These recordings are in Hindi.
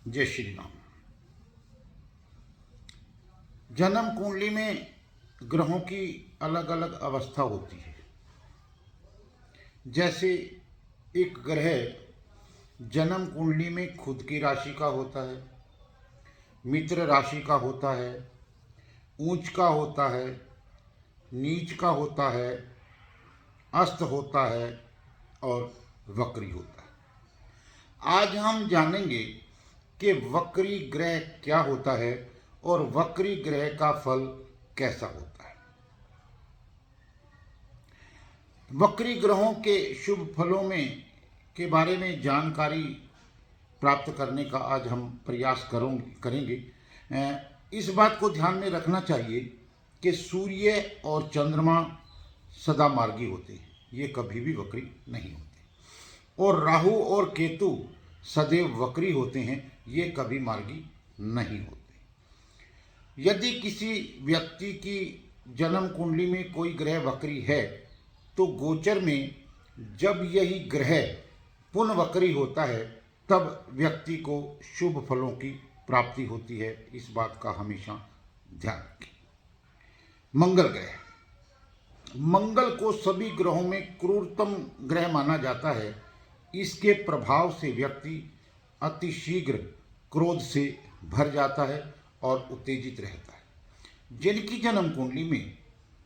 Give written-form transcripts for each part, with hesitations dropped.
जय श्री राम। जन्म कुंडली में ग्रहों की अलग अलग अवस्था होती है। जैसे एक ग्रह जन्म कुंडली में खुद की राशि का होता है, मित्र राशि का होता है, ऊंच का होता है, नीच का होता है, अस्त होता है और वक्री होता है। आज हम जानेंगे कि वक्री ग्रह क्या होता है और वक्री ग्रह का फल कैसा होता है। वक्री ग्रहों के शुभ फलों में के बारे में जानकारी प्राप्त करने का आज हम प्रयास करेंगे। इस बात को ध्यान में रखना चाहिए कि सूर्य और चंद्रमा सदा मार्गी होते हैं, ये कभी भी वक्री नहीं होते। और राहु और केतु सदैव वक्री होते हैं, ये कभी मार्गी नहीं होते। यदि किसी व्यक्ति की जन्म कुंडली में कोई ग्रह वक्री है तो गोचर में जब यही ग्रह पुनः वक्री होता है तब व्यक्ति को शुभ फलों की प्राप्ति होती है। इस बात का हमेशा ध्यान रखें। मंगल ग्रह, मंगल को सभी ग्रहों में क्रूरतम ग्रह माना जाता है। इसके प्रभाव से व्यक्ति अतिशीघ्र क्रोध से भर जाता है और उत्तेजित रहता है। जिनकी जन्म कुंडली में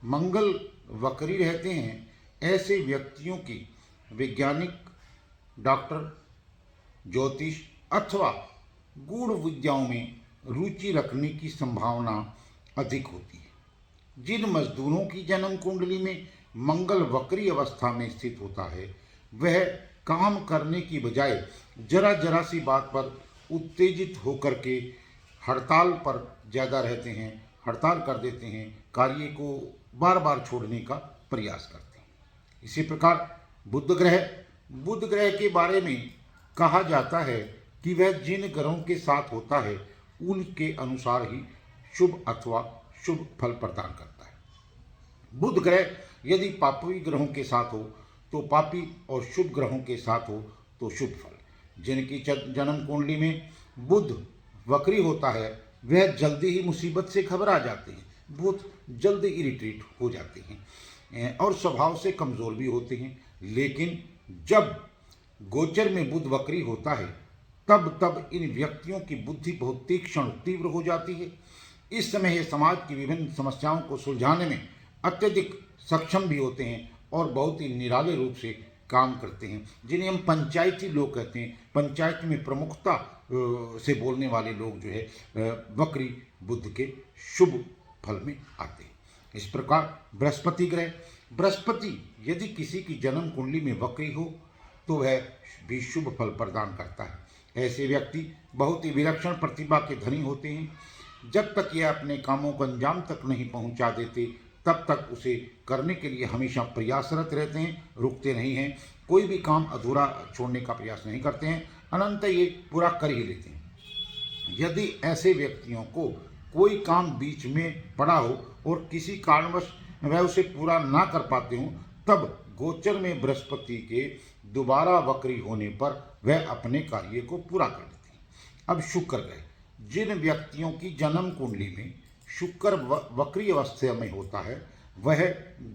मंगल वक्री रहते हैं, ऐसे व्यक्तियों की वैज्ञानिक, डॉक्टर, ज्योतिष अथवा गूढ़ विद्याओं में रुचि रखने की संभावना अधिक होती है। जिन मजदूरों की जन्म कुंडली में मंगल वक्री अवस्था में स्थित होता है, वह काम करने की बजाय जरा जरा सी बात पर उत्तेजित होकर के हड़ताल पर ज़्यादा रहते हैं, हड़ताल कर देते हैं, कार्य को बार बार छोड़ने का प्रयास करते हैं। इसी प्रकार बुध ग्रह के बारे में कहा जाता है कि वह जिन ग्रहों के साथ होता है उनके अनुसार ही शुभ अथवा शुभ फल प्रदान करता है। बुध ग्रह यदि पापी ग्रहों के साथ हो तो पापी और शुभ ग्रहों के साथ हो तो शुभ फल। जिनकी जन्म कुंडली में बुध वक्री होता है वह जल्दी ही मुसीबत से घबरा जाते हैं, बहुत जल्दी इरिटेट हो जाते हैं और स्वभाव से कमज़ोर भी होते हैं। लेकिन जब गोचर में बुध वक्री होता है तब इन व्यक्तियों की बुद्धि बहुत तीक्ष्ण तीव्र हो जाती है। इस समय ये समाज की विभिन्न समस्याओं को सुलझाने में अत्यधिक सक्षम भी होते हैं और बहुत ही निराले रूप से काम करते हैं, जिन्हें हम पंचायती लोग कहते हैं। पंचायत में प्रमुखता से बोलने वाले लोग जो है वक्री बुध के शुभ फल में आते हैं। इस प्रकार बृहस्पति यदि किसी की जन्म कुंडली में वक्री हो तो वह भी शुभ फल प्रदान करता है। ऐसे व्यक्ति बहुत ही विलक्षण प्रतिभा के धनी होते हैं। जब तक यह अपने कामों को अंजाम तक नहीं पहुंचा देते तब तक उसे करने के लिए हमेशा प्रयासरत रहते हैं, रुकते नहीं हैं। कोई भी काम अधूरा छोड़ने का प्रयास नहीं करते हैं, अनंत ये पूरा कर ही लेते हैं। यदि ऐसे व्यक्तियों को कोई काम बीच में पड़ा हो और किसी कारणवश वह उसे पूरा ना कर पाते हों, तब गोचर में बृहस्पति के दोबारा वक्री होने पर वह अपने कार्य को पूरा कर लेते हैं। अब शुक्र ग्रह, जिन व्यक्तियों की जन्म कुंडली में शुक्र वक्री अवस्था में होता है वह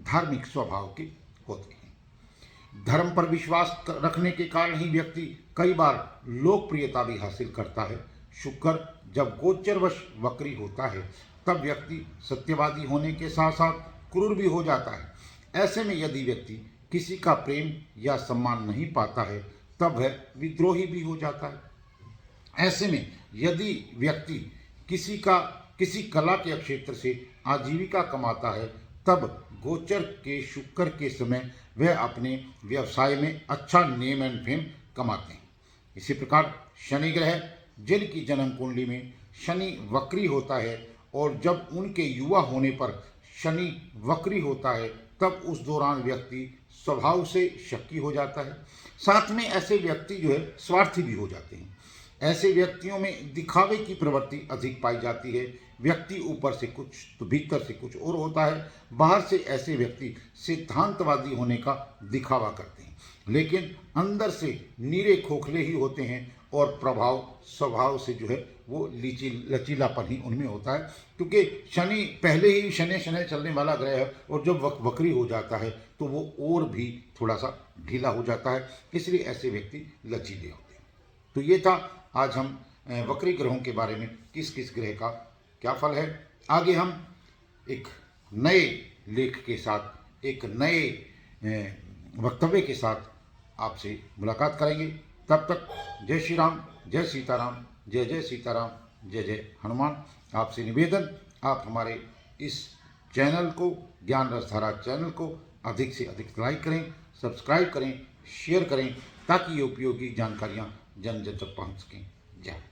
धार्मिक स्वभाव के होते हैं। धर्म पर विश्वास रखने के कारण ही व्यक्ति कई बार लोकप्रियता भी हासिल करता है। शुक्र जब गोचरवश वक्री होता है तब व्यक्ति सत्यवादी होने के साथ साथ क्रूर भी हो जाता है। ऐसे में यदि व्यक्ति किसी का प्रेम या सम्मान नहीं पाता है तब वह विद्रोही भी हो जाता है। ऐसे में यदि व्यक्ति किसी कला के क्षेत्र से आजीविका कमाता है तब गोचर के शुक्र के समय वह अपने व्यवसाय में अच्छा नेम एंड फेम कमाते हैं। इसी प्रकार शनि ग्रह, जिनकी जन्म कुंडली में शनि वक्री होता है और जब उनके युवा होने पर शनि वक्री होता है तब उस दौरान व्यक्ति स्वभाव से शक्की हो जाता है। साथ में ऐसे व्यक्ति जो है स्वार्थी भी हो जाते हैं। ऐसे व्यक्तियों में दिखावे की प्रवृत्ति अधिक पाई जाती है। व्यक्ति ऊपर से कुछ तो भीतर से कुछ और होता है। बाहर से ऐसे व्यक्ति सिद्धांतवादी होने का दिखावा करते हैं, लेकिन अंदर से नीरे खोखले ही होते हैं और प्रभाव स्वभाव से जो है वो लचीलापन ही उनमें होता है, क्योंकि शनि पहले ही शनि शनि चलने वाला ग्रह है और जब वक्री हो जाता है तो वो और भी थोड़ा सा ढीला हो जाता है, इसलिए ऐसे व्यक्ति लचीले होते हैं। तो ये था आज हम वक्री ग्रहों के बारे में किस किस ग्रह का क्या फल है। आगे हम एक नए लेख के साथ, एक नए वक्तव्य के साथ आपसे मुलाकात करेंगे। तब तक जय श्री राम, जय सीताराम, जय जय सीताराम, जय जय हनुमान। आपसे निवेदन, आप हमारे इस चैनल को, ज्ञान रसधारा चैनल को अधिक से अधिक लाइक करें, सब्सक्राइब करें, शेयर करें, ताकि ये उपयोगी जानकारियाँ जन जन तक पहुँच सकें। जय